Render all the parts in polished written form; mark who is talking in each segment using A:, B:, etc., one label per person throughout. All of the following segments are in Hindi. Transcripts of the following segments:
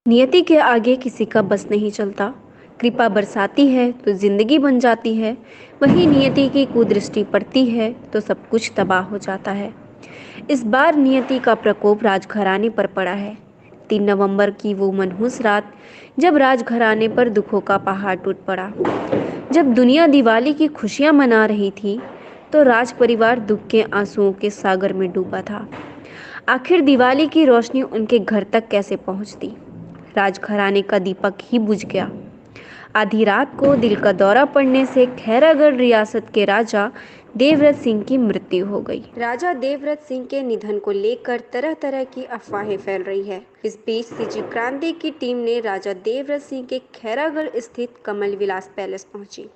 A: नियति के आगे किसी का बस नहीं चलता। कृपा बरसाती है तो जिंदगी बन जाती है, वहीं नियति की कुदृष्टि पड़ती है तो सब कुछ तबाह हो जाता है। इस बार नियति का प्रकोप राजघराने पर पड़ा है। 3 नवंबर की वो मनहूस रात, जब राजघराने पर दुखों का पहाड़ टूट पड़ा। जब दुनिया दिवाली की खुशियां मना रही थी, तो राज परिवार दुख के आंसुओं के सागर में डूबा था। आखिर दिवाली की रोशनी उनके घर तक कैसे पहुंचती? राजघराने का दीपक ही बुझ गया। आधी रात को दिल का दौरा पड़ने से खैरागढ़ रियासत के राजा देवव्रत सिंह की मृत्यु हो गई। राजा देवव्रत सिंह के निधन को लेकर तरह तरह की अफवाहें फैल रही है। इस बीच सीजी क्रांति की टीम ने राजा देवव्रत सिंह के खैरागढ़ स्थित कमल विलास पैलेस पहुंची,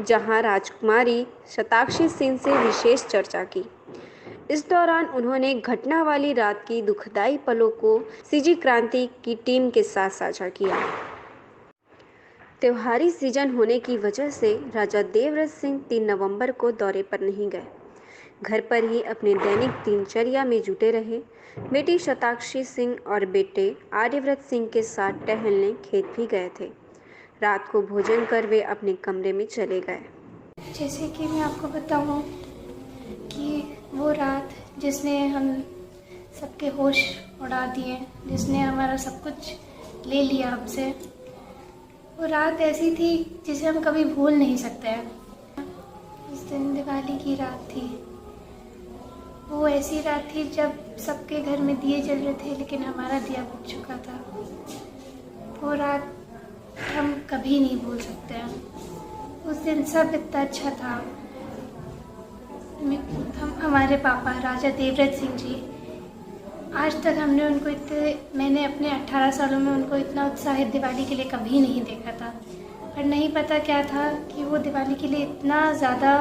A: जहां राजकुमारी शताक्षी सिंह से विशेष चर्चा की। इस दौरान उन्होंने घटना वाली रात की दुखदाई पलों को सीजी क्रांति की टीम के साथ साझा किया। त्योहारी सीजन होने की वजह से राजा देवव्रत सिंह 3 नवंबर को दौरे पर नहीं गए। घर पर ही अपने दैनिक दिनचर्या में जुटे रहे। बेटी शताक्षी सिंह और बेटे आर्यव्रत सिंह के साथ टहलने खेत भी गए थे। रात को भोजन कर वे अपने कमरे में चले गए।
B: जैसे कि मैं आपको बताऊं कि वो रात जिसने हम सबके होश उड़ा दिए, जिसने हमारा सब कुछ ले लिया हमसे, वो रात ऐसी थी जिसे हम कभी भूल नहीं सकते हैं। उस दिन दिवाली की रात थी। वो ऐसी रात थी जब सबके घर में दिए जल रहे थे, लेकिन हमारा दिया बुझ चुका था। वो रात हम कभी नहीं भूल सकते हैं। उस दिन सब इतना अच्छा था। हम हमारे पापा राजा देवव्रत सिंह जी, आज तक मैंने अपने 18 सालों में उनको इतना उत्साहित दिवाली के लिए कभी नहीं देखा था। और नहीं पता क्या था कि वो दिवाली के लिए इतना ज़्यादा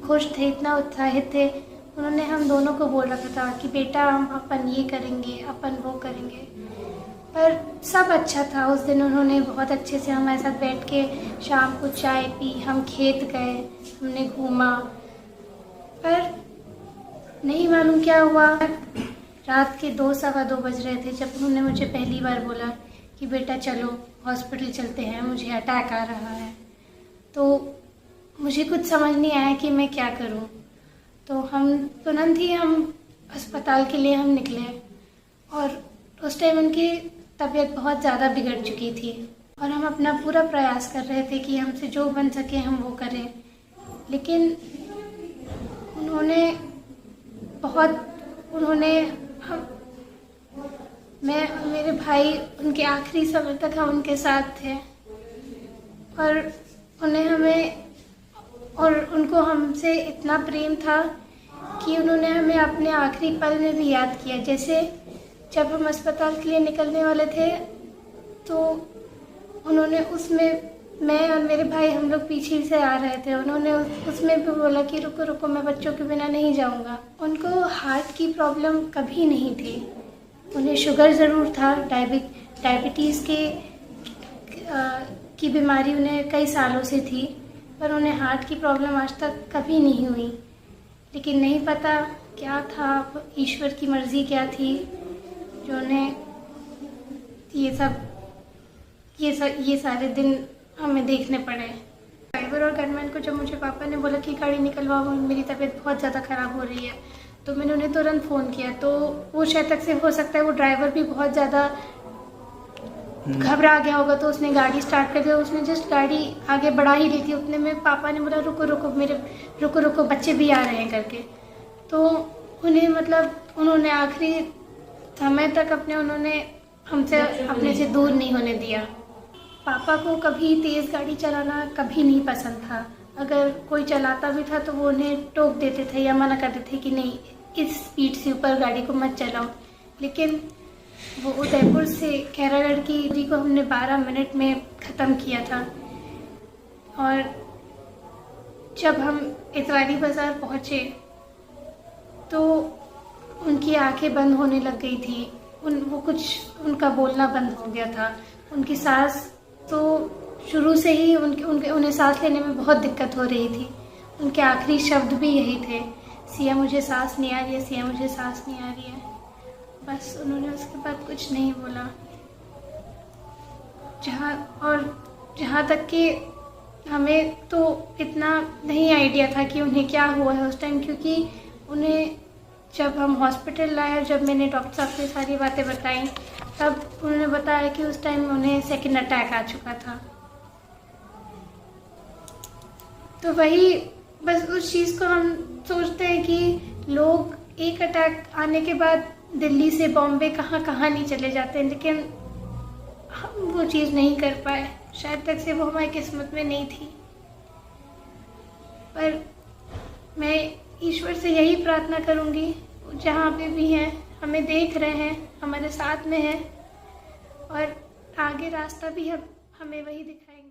B: खुश थे, इतना उत्साहित थे। उन्होंने हम दोनों को बोल रखा था कि बेटा हम अपन ये करेंगे, अपन वो करेंगे। पर सब अच्छा था। उस दिन उन्होंने बहुत अच्छे से हमारे साथ बैठ के शाम को चाय पी, हम खेत गए, हमने घूमा। पर नहीं मालूम क्या हुआ, रात के 2 सवा 2 बज रहे थे जब उन्होंने मुझे पहली बार बोला कि बेटा चलो हॉस्पिटल चलते हैं, मुझे अटैक आ रहा है। तो मुझे कुछ समझ नहीं आया कि मैं क्या करूं। तो हम तुरंत ही अस्पताल के लिए हम निकले। और उस टाइम उनकी तबीयत बहुत ज़्यादा बिगड़ चुकी थी और हम अपना पूरा प्रयास कर रहे थे कि हमसे जो बन सके हम वो करें। लेकिन मेरे भाई उनके आखिरी समय तक हम उनके साथ थे। और उनको हमसे इतना प्रेम था कि उन्होंने हमें अपने आखिरी पल में भी याद किया। जैसे जब हम अस्पताल के लिए निकलने वाले थे तो उन्होंने उसमें, मैं और मेरे भाई हम लोग पीछे से आ रहे थे, उन्होंने उसमें भी बोला कि रुको रुको, मैं बच्चों के बिना नहीं जाऊंगा। उनको हार्ट की प्रॉब्लम कभी नहीं थी। उन्हें शुगर ज़रूर था, डायबिटीज़ की बीमारी उन्हें कई सालों से थी, पर उन्हें हार्ट की प्रॉब्लम आज तक कभी नहीं हुई। लेकिन नहीं पता क्या था, ईश्वर की मर्ज़ी क्या थी, जो उन्हें ये सारे दिन हमें देखने पड़े। ड्राइवर और गनमैन को जब मुझे पापा ने बोला कि गाड़ी निकलवाओ, मेरी तबीयत बहुत ज़्यादा ख़राब हो रही है, तो मैंने उन्हें तुरंत फ़ोन किया। तो वो शायद तक से हो सकता है वो ड्राइवर भी बहुत ज़्यादा घबरा गया होगा, तो उसने गाड़ी स्टार्ट कर दिया। उसने जस्ट गाड़ी आगे बढ़ा ही रही थी, उतने में पापा ने बोला रुको रुको बच्चे भी आ रहे हैं करके। तो उन्होंने आखिरी समय तक उन्होंने हमसे अपने से दूर नहीं होने दिया। पापा को कभी तेज़ गाड़ी चलाना कभी नहीं पसंद था। अगर कोई चलाता भी था तो वो उन्हें टोक देते थे या मना करते थे कि नहीं, इस स्पीड से ऊपर गाड़ी को मत चलाओ। लेकिन वो उदयपुर से खैरागढ़ की दूरी को हमने 12 मिनट में ख़त्म किया था। और जब हम इतवारी बाज़ार पहुँचे तो उनकी आंखें बंद होने लग गई थी। उनका बोलना बंद हो गया था। उनकी सांस तो शुरू से ही उन्हें सांस लेने में बहुत दिक्कत हो रही थी। उनके आखिरी शब्द भी यही थे, सिया मुझे सांस नहीं आ रही है, सिया मुझे सांस नहीं आ रही है। बस उन्होंने उसके बाद कुछ नहीं बोला। जहाँ तक कि हमें तो इतना नहीं आइडिया था कि उन्हें क्या हुआ है उस टाइम, क्योंकि उन्हें जब हम हॉस्पिटल लाए और जब मैंने डॉक्टर साहब को सारी बातें बताई तब उन्होंने बताया कि उस टाइम उन्हें सेकंड अटैक आ चुका था। तो वही बस उस चीज़ को हम सोचते हैं कि लोग एक अटैक आने के बाद दिल्ली से बॉम्बे कहाँ कहाँ नहीं चले जाते हैं, लेकिन हम वो चीज़ नहीं कर पाए। शायद तक से वो हमारी किस्मत में नहीं थी। पर मैं ईश्वर से यही प्रार्थना करूँगी, जहाँ पे भी हैं हमें देख रहे हैं, हमारे साथ में हैं और आगे रास्ता भी हमें वही दिखाएंगे।